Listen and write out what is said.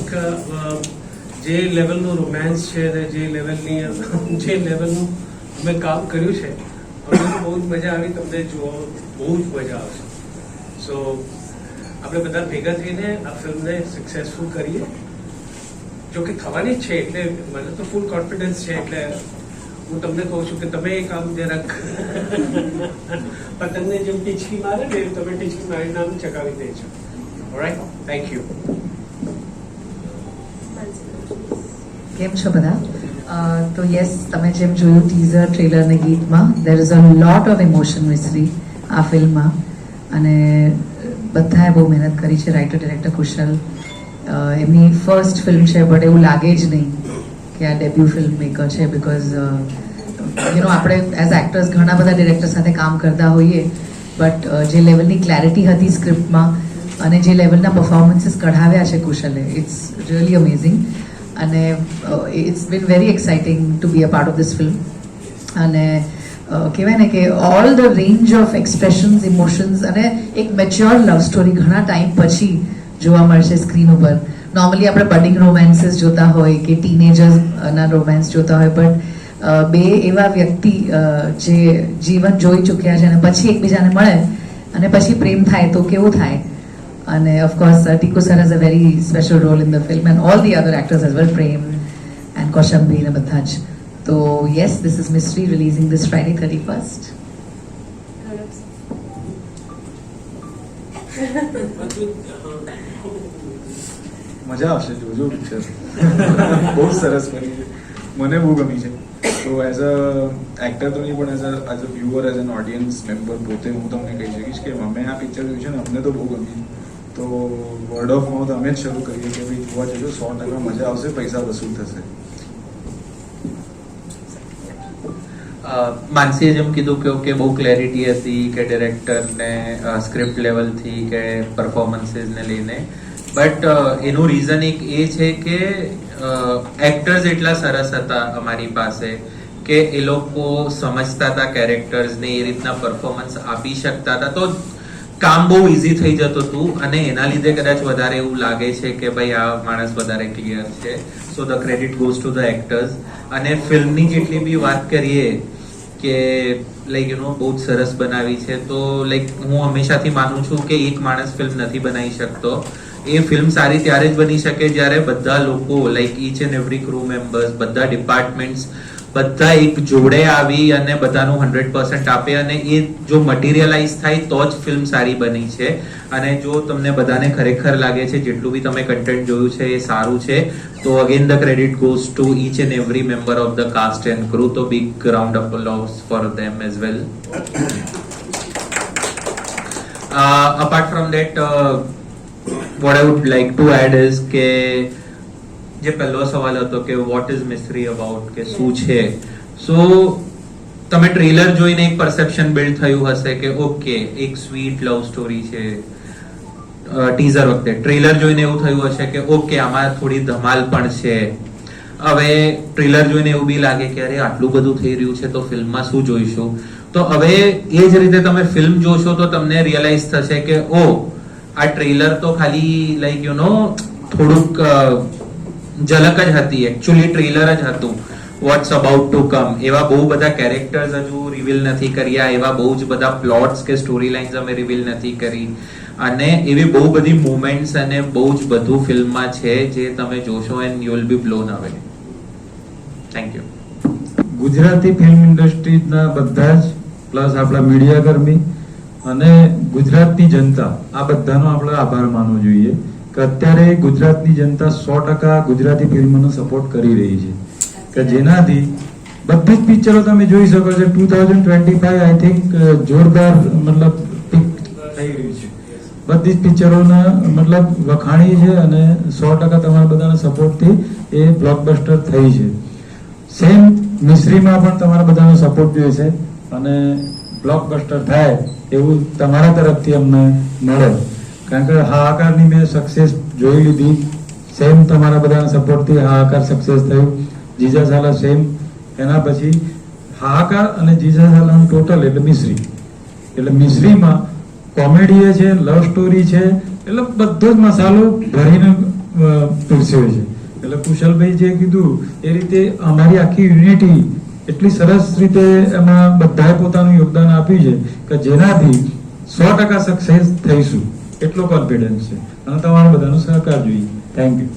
think જે લેવલનું romance છે અને જે લેવલનું અમે કામ કર્યું છે અમને તો બહુ જ મજા આવી. તમને જોવા બહુ જ મજા આવશે. સો આપણે બધા ભેગા થઈને આ ફિલ્મને સક્સેસફુલ કરીએ. જો કે થવાની જ છે એટલે મને તો ફૂલ કોન્ફિડન્સ છે. એટલે હું તમને કહું છું કે તમે એ કામ જરાક પતંગને જેમ ટીચકી મારે ને તમે ટીચકી મારીને આમ ચકાવી દેજો. Alright, thank you. કેમ છો બધા? તો યસ, તમે જેમ જોયું ટીઝર, ટ્રેલર અને ગીતમાં there is a lot of emotion mystery આ ફિલ્મમાં. અને બધાએ બહુ મહેનત કરી છે. રાઇટર ડિરેક્ટર કુશલ, એમની ફર્સ્ટ ફિલ્મ છે બટ એવું લાગે જ નહીં કે આ ડેબ્યુ ફિલ્મ મેકર છે. બિકોઝ આપણે એઝ એક્ટર્સ ઘણા બધા ડિરેક્ટર સાથે કામ કરતા હોઈએ, બટ જે લેવલની ક્લેરિટી હતી સ્ક્રિપ્ટમાં અને જે લેવલના પરફોર્મન્સીસ કઢાવ્યા છે કુશલે, ઇટ્સ રિયલી અમેઝિંગ. અને it's been very exciting to be a part of this film. અને કહેવાય ને કે all the range of expressions, emotions અને એક મેચ્યોર લવ સ્ટોરી ઘણા ટાઈમ પછી જોવા મળશે સ્ક્રીન ઉપર. નોર્મલી આપણે બડિંગ રોમેન્સીસ જોતા હોય કે ટીનેજર્સના રોમેન્સ જોતા હોય, બટ બે એવા વ્યક્તિ જે જીવન જોઈ ચૂક્યા છે અને પછી એકબીજાને મળે અને પછી પ્રેમ થાય તો કેવું થાય. અને of course Tiku sir has a very special role in the film and all the other actors as well, Prem and Kaushambi ને બધા જ. તો yes, this is Mystery, releasing this Friday 31st. મજા આવશે, જોજો પિક્ચર. બહુ સરસ બની છે, મને બહુ ગમી છે. તો એઝ અ એક્ટર તો નહીં પણ as a viewer, as an audience member પોતે હું તમને કહી શકીશ કે અમે આ પિક્ચર જોયું છે ને અમને તો બહુ ગમ્યું. તો વર્ડ ઓફ માઉથ અમે જ શરૂ કરીએ કે ભાઈ જોવા જજો, 100% મજા આવશે, પૈસા વસૂલ થશે. માનસીએ જેમ કીધું કે ઓકે બહુ ક્લેરિટી હતી કે ડિરેક્ટરને સ્ક્રિપ્ટ લેવલથી કે પરફોર્મન્સીસને લઈને, બટ એનું રીઝન એક એ છે કે એક્ટર્સ એટલા સરસ હતા અમારી પાસે કે એ લોકો સમજતા હતા કેરેક્ટર્સને, એ રીતના પરફોર્મન્સ આપી શકતા હતા. તો કામ બહુ ઇઝી થઈ જતું હતું અને એના લીધે કદાચ વધારે એવું લાગે છે કે ભાઈ આ માણસ વધારે ક્લિયર છે. So the credit goes to the actors. અને ફિલ્મની જેટલી બી વાત કરીએ કે લાઈક બહુ જ સરસ બનાવી છે, તો લાઈક હું હંમેશાથી માનું છું કે એક માણસ ફિલ્મ નથી બનાવી શકતો. એ ફિલ્મ સારી ત્યારે જ બની શકે જ્યારે બધા લોકો like inch and every crew members, બધા ડિપાર્ટમેન્ટ્સ, બધા એક જોડે આવી અને બધાનું 100% આપે અને એ જો મટીરિયલાઇઝ થાય તો જ ફિલ્મ સારી બની છે. અને જો તમને બધાને ખરેખર લાગે છે જેટલું બી તમે કન્ટેન્ટ જોયું છે એ સારું છે, તો again the credit goes to each and every member of the cast and crew. તો big round of applause for them as well. Apart from that, what I would like to add is કે જે પહેલો સવાલ હતો કે what is mystery about, કે શું છે. સો તમે ટ્રેલર જોઈને એક પરસેપ્શન બિલ્ડ થયું હશે કે ઓકે એક સ્વીટ લવ સ્ટોરી છે. ટીઝર વખતે ટ્રેલર જોઈને એવું થયું હશે કે ઓકે આમાં થોડી ધમાલ પણ છે. હવે ટ્રેલર જોઈને એવું બી લાગે કે અરે આટલું બધું થઈ રહ્યું છે તો ફિલ્મમાં શું જોઈશું. તો હવે એ જ રીતે તમે ફિલ્મ જોશો તો તમને રિયલાઇઝ થશે કે ઓ આ ટ્રેલર તો ખાલી લાઈક થોડુંક ઝલક જ હતી, એકચ્યુઅલી ટ્રેલર જ હતું. વોટ્સ અબાઉટ ટુ કમ, એવા બહુ બધા કેરેક્ટર્સ હજુ રિવીલ નથી કર્યા, એવા બહુ જ બધા પ્લોટ્સ કે સ્ટોરી લાઇન્સ અમે રિવીલ નથી કરી, અને એવી બહુ બધી મુવમેન્ટ્સ અને બહુ જ બધું ફિલ્મમાં છે જે તમે જોશો and you will be blown away. Thank you. Gujarati film ઇન્ડસ્ટ્રીના બધા જ પ્લસ આપણા મીડિયા કર્મી અને ગુજરાતની જનતા, આ બધાનો આપણે આભાર માનવો જોઈએ કે અત્યારે ગુજરાતની જનતા 100% ગુજરાતી ફિલ્મનો સપોર્ટ કરી રહી છે, કે જેનાથી બધી જ પિક્ચરો તમે જોઈ શકો છો. 2025 આઈ થિંક જોરદાર મતલબ પીક થઈ રહ્યું છે. બધી જ પિક્ચરોના મતલબ વખાણી છે અને 100% તમારા બધાના સપોર્ટથી એ બ્લોકબસ્ટર થઈ છે. સેમ મિસ્ત્રીમાં પણ તમારા બધાનો સપોર્ટ જોઈએ છે અને બ્લોકબસ્ટર થાય એવું તમારા તરફથી અમને મળે. કારણ કે હાહાકારની મેં સક્સેસ જોઈ લીધી, સેમ તમારા બધાના સપોર્ટથી હાહાકાર સક્સેસ થયું. જીજા સાલા સેમ, એના પછી હાહાકાર અને જીજા સાલાનું ટોટલ એટલે મિશ્રી. એટલે મિશ્રીમાં કોમેડી છે, લવ સ્ટોરી છે, એટલે બધો જ મસાલો ભરીને પીરસ્યો છે. એટલે કુશલભાઈ જે કીધું એ રીતે અમારી આખી યુનિટી એટલી સરસ રીતે એમાં બધાએ પોતાનું યોગદાન આપ્યું છે કે જેનાથી 100% સક્સેસ થઈશું એટલો કોન્ફિડન્સ છે અને તમારા બધાનો સહકાર જોઈએ. Thank you.